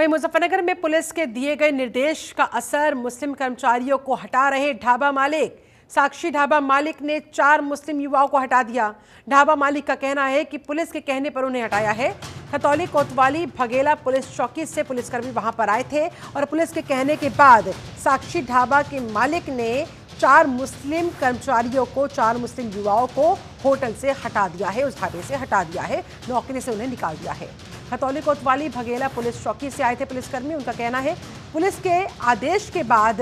वहीं मुजफ्फरनगर में पुलिस के दिए गए निर्देश का असर, मुस्लिम कर्मचारियों को हटा रहे ढाबा मालिक। साक्षी ढाबा मालिक ने 4 मुस्लिम युवाओं को हटा दिया। ढाबा मालिक का कहना है कि पुलिस के कहने पर उन्हें हटाया है। खतौली कोतवाली भगेला पुलिस चौकी से पुलिसकर्मी वहां पर आए थे और पुलिस के कहने के बाद साक्षी ढाबा के मालिक ने 4 मुस्लिम कर्मचारियों को, 4 मुस्लिम युवाओं को होटल से हटा दिया है, उस ढाबे से हटा दिया है, नौकरी से उन्हें निकाल दिया है। खतौली कोतवाली भगेला पुलिस चौकी से आए थे पुलिसकर्मी। उनका कहना है पुलिस के आदेश के बाद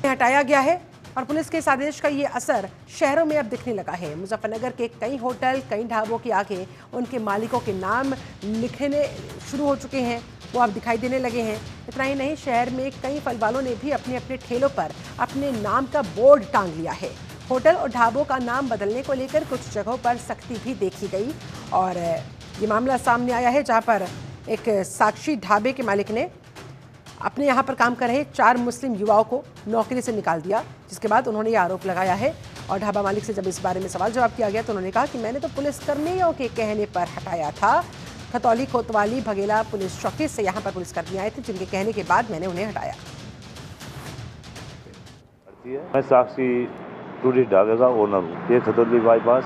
हटाया गया है और पुलिस के इस आदेश का ये असर शहरों में अब दिखने लगा है। मुजफ्फरनगर के कई होटल, कई ढाबों के आगे उनके मालिकों के नाम लिखने शुरू हो चुके हैं, वो अब दिखाई देने लगे हैं। इतना ही नहीं, शहर में कई फल वालों ने भी अपने अपने ठेलों पर अपने नाम का बोर्ड टांग लिया है। होटल और ढाबों का नाम बदलने को लेकर कुछ जगहों पर सख्ती भी देखी गई और ये मामला सामने आया है जहां पर एक साक्षी ढाबे के मालिक ने अपने यहाँ पर काम कर रहे 4 मुस्लिम युवाओं को नौकरी से निकाल दिया, जिसके बाद उन्होंने ये आरोप लगाया है। और ढाबा मालिक से जब इस बारे में सवाल जवाब किया गया तो उन्होंने कहा कि मैंने तो पुलिसकर्मियों के कहने पर हटाया था। खतौली कोतवाली भगेला पुलिस चौकी से यहाँ पर पुलिसकर्मी आए थे, जिनके कहने के बाद मैंने उन्हें हटाया। मैं साक्षी टूरिस्ट ढाबे का ओनर हूँ, ये खतौली बाईपास।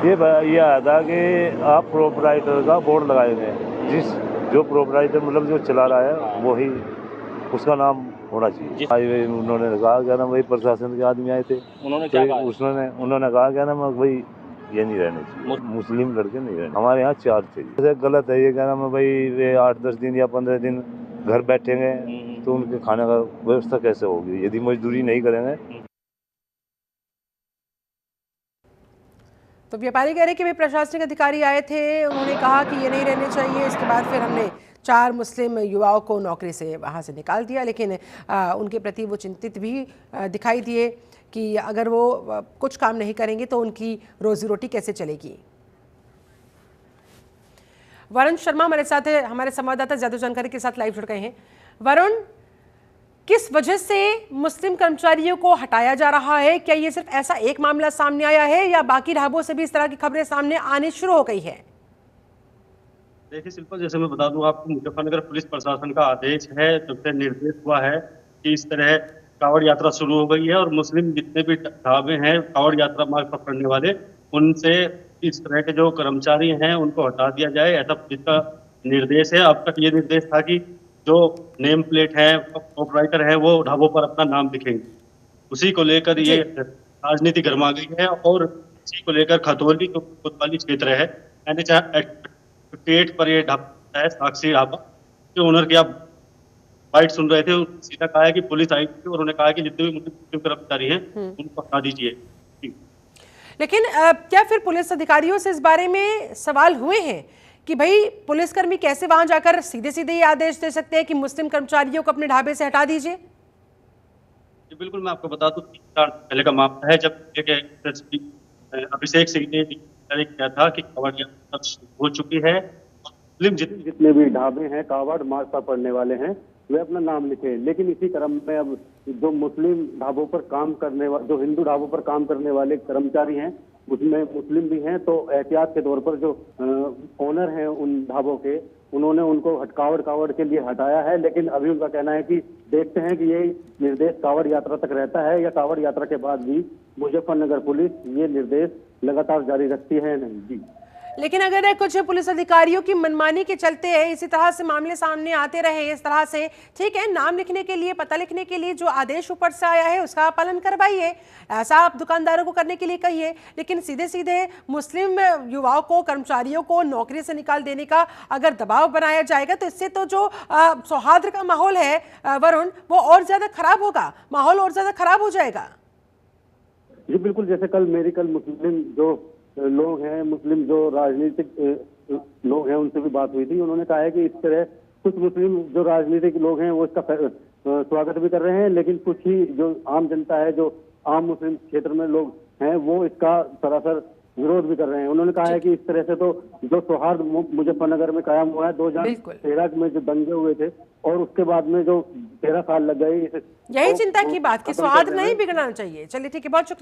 ये आया था कि आप प्रोपराइटर का बोर्ड लगाएंगे, जो प्रोपराइटर मतलब जो चला रहा है वही उसका नाम होना चाहिए। उन्होंने कहा क्या ना, वही प्रशासन के आदमी आए थे, उन्होंने कहा क्या ना, भाई ये नहीं रहने चाहिए, मुस्लिम लड़के नहीं रहने। हमारे यहाँ 4 थे। जैसे गलत है ये कहना मैं भाई वे 8-10 दिन या 15 दिन घर बैठेंगे तो उनके खाने का व्यवस्था कैसे होगी यदि मजदूरी नहीं करेंगे। तो व्यापारी कह रहे कि भाई प्रशासनिक अधिकारी आए थे, उन्होंने कहा कि ये नहीं रहने चाहिए। इसके बाद फिर हमने 4 मुस्लिम युवाओं को नौकरी से वहाँ से निकाल दिया, लेकिन उनके प्रति वो चिंतित भी दिखाई दिए कि अगर वो कुछ काम नहीं करेंगे तो उनकी रोजी रोटी कैसे चलेगी। वरुण शर्मा हमारे साथ है, हमारे संवाददाता ज्यादा जानकारी के साथ लाइव जुड़ गए हैं। वरुण, किस वजह से मुस्लिम कर्मचारियों को हटाया जा रहा है? क्या ये सिर्फ ऐसा एक मामला सामने आया है या बाकी ढाबों से भी इस तरह की खबरें सामने आनी शुरू हो गई है? देखिए शिल्पा, जैसे मैं बता दूं आपको, मुजफ्फरनगर पुलिस प्रशासन का आदेश है, जब से निर्देश हुआ है कि इस तरह कांवड़ यात्रा शुरू हो गई है और मुस्लिम जितने भी ढाबे हैं कांवड़ यात्रा मार्ग पकड़ने वाले, उनसे इस तरह के जो कर्मचारी हैं उनको हटा दिया जाए, ऐसा पुलिस का निर्देश है। अब तक ये निर्देश था कि जो नेम प्लेट है, ऑपरेटर है, वो ढाबों पर अपना नाम लिखेंगे। उसी को लेकर ये राजनीति गर्मा गई है और इसी को लेकर खतौली जो कोतवाली क्षेत्र है, यानी 58 पर ये ढाबा है साक्षी ढाबा, जो ओनर की आप बाइट सुन रहे थे, सीधा कहा है कि पुलिस आई थी और उन्होंने कहा कि जितने भी मुस्लिम कर्मचारी हैं उनको हटा दीजिए। लेकिन क्या फिर पुलिस अधिकारियों से इस बारे में सवाल हुए हैं कि भाई पुलिसकर्मी कैसे वहां जाकर सीधे सीधे ये आदेश दे सकते हैं कि मुस्लिम कर्मचारियों को अपने ढाबे से हटा दीजिए? बिल्कुल, मैं आपको बता दूं 3 साल पहले का मामला है, जब अभिषेक सिंह ने किया था कि कांवड़ यात्रा हो चुकी है, मुस्लिम जितने भी ढाबे हैं कांवड़ मार्ग पर पड़ने वाले हैं वे अपना नाम लिखे। लेकिन इसी क्रम में अब जो मुस्लिम ढाबों पर काम करने वाले, जो हिंदू ढाबों पर काम करने वाले कर्मचारी हैं उसमें मुस्लिम भी हैं, तो एहतियात के तौर पर जो ओनर हैं उन ढाबों के, उन्होंने उनको कावड़ के लिए हटाया है। लेकिन अभी उनका कहना है कि देखते हैं कि ये निर्देश कावड़ यात्रा तक रहता है या कावड़ यात्रा के बाद भी मुजफ्फरनगर पुलिस ये निर्देश लगातार जारी रखती है। नहीं जी, लेकिन अगर कुछ पुलिस अधिकारियों की मनमानी के चलते इसी तरह से मामले सामने आते रहे, इस तरह से ठीक है, नाम लिखने के लिए, पता लिखने के लिए जो आदेश ऊपर से आया है उसका पालन करवाइए, ऐसा आप दुकानदारों को करने के लिए कहिए, लेकिन सीधे सीधे मुस्लिम युवाओं को, कर्मचारियों को नौकरी से निकाल देने का अगर दबाव बनाया जाएगा तो इससे तो जो सौहार्द का माहौल है वरुण, वो और ज्यादा खराब होगा, माहौल और ज्यादा खराब हो जाएगा। जी बिल्कुल, जैसे कल मुस्लिम जो लोग हैं, मुस्लिम जो राजनीतिक लोग हैं, उनसे भी बात हुई थी। उन्होंने कहा है कि इस तरह कुछ मुस्लिम जो राजनीतिक लोग हैं वो इसका स्वागत भी कर रहे हैं, लेकिन कुछ ही जो आम जनता है, जो आम मुस्लिम क्षेत्र में लोग हैं, वो इसका सरासर विरोध भी कर रहे हैं। उन्होंने कहा है कि इस तरह से तो जो सौहार्द मुजफ्फरनगर में कायम हुआ है 2013 में जो दंगे हुए थे और उसके बाद में जो 13 साल लग गए, यही चिंता की बात कि सौहार्द नहीं बिगड़ना चाहिए। चलिए ठीक है, बहुत शुक्रिया।